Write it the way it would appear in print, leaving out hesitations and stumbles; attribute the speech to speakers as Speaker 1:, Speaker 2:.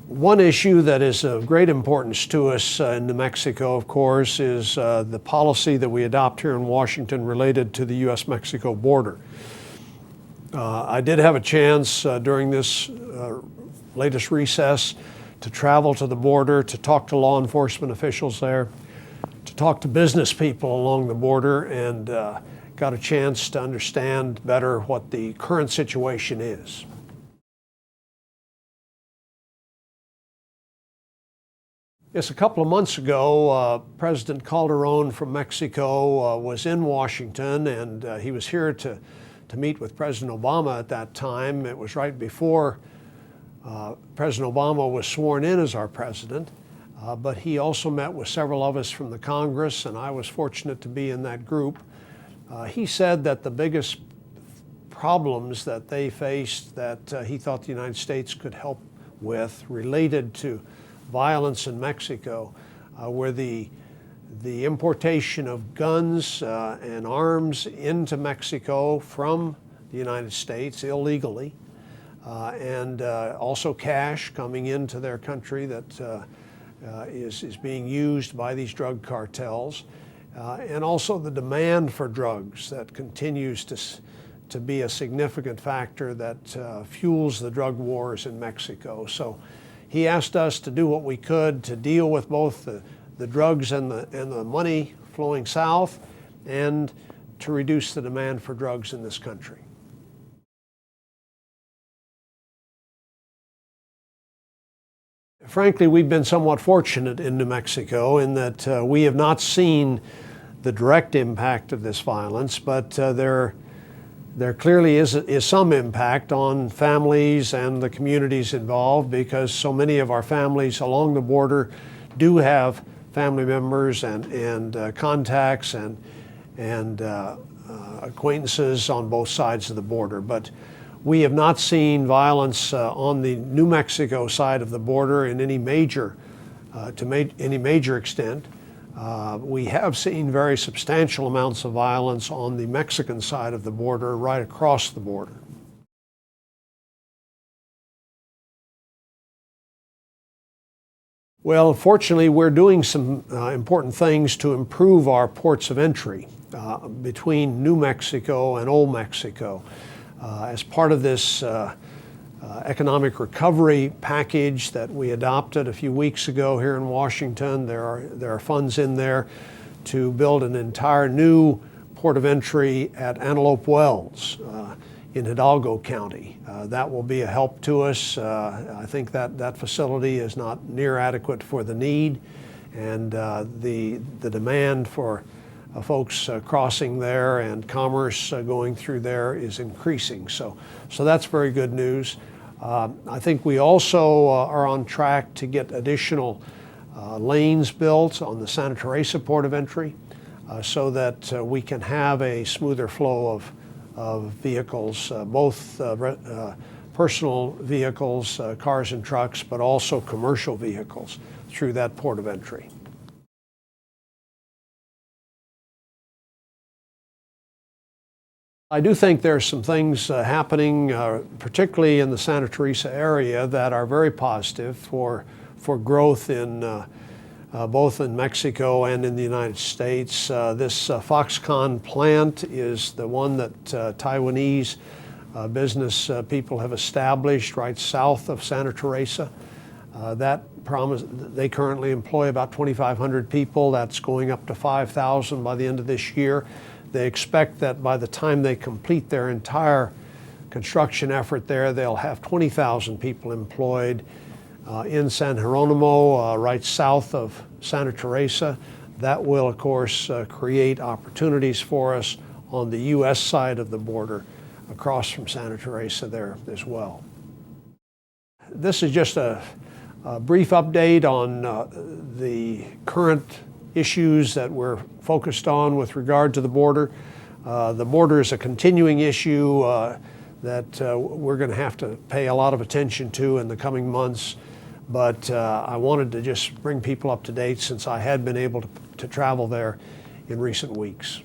Speaker 1: One issue that is of great importance to us in New Mexico, of course, is the policy that we adopt here in Washington related to the U.S.-Mexico border. I did have a chance during this latest recess to travel to the border, to talk to law enforcement officials there, to talk to business people along the border, and got a chance to understand better what the current situation is. Yes, a couple of months ago, President Calderon from Mexico was in Washington, and he was here to meet with President Obama at that time. It was right before President Obama was sworn in as our president, but he also met with several of us from the Congress, and I was fortunate to be in that group. He said that the biggest problems that they faced that he thought the United States could help with related to violence in Mexico were the importation of guns and arms into Mexico from the United States illegally, and also cash coming into their country that is being used by these drug cartels, and also the demand for drugs that continues to be a significant factor that fuels the drug wars in Mexico. So he asked us to do what we could to deal with both the drugs and the money flowing south, and to reduce the demand for drugs in this country. Frankly, we've been somewhat fortunate in New Mexico in that we have not seen the direct impact of this violence, but there clearly is some impact on families and the communities involved, because so many of our families along the border do have family members and contacts and acquaintances on both sides of the border. But we have not seen violence on the New Mexico side of the border in any major extent. We have seen very substantial amounts of violence on the Mexican side of the border, right across the border. Well, fortunately, we're doing some important things to improve our ports of entry between New Mexico and Old Mexico. As part of this economic recovery package that we adopted a few weeks ago here in Washington, there are funds in there to build an entire new port of entry at Antelope Wells in Hidalgo County. That will be a help to us. I think that facility is not near adequate for the need, and the demand for folks crossing there and commerce going through there is increasing. So that's very good news. I think we also are on track to get additional lanes built on the Santa Teresa port of entry so that we can have a smoother flow of vehicles, both personal vehicles, cars and trucks, but also commercial vehicles through that port of entry. I do think there's some things happening, particularly in the Santa Teresa area, that are very positive for growth in both in Mexico and in the United States. This Foxconn plant is the one that Taiwanese business people have established right south of Santa Teresa. They currently employ about 2,500 people. That's going up to 5,000 by the end of this year. They expect that by the time they complete their entire construction effort there, they'll have 20,000 people employed in San Jeronimo, right south of Santa Teresa. That will, of course, create opportunities for us on the U.S. side of the border across from Santa Teresa there as well. This is just a brief update on the current issues that we're focused on with regard to the border. The border is a continuing issue that we're going to have to pay a lot of attention to in the coming months, but I wanted to just bring people up to date since I had been able to travel there in recent weeks.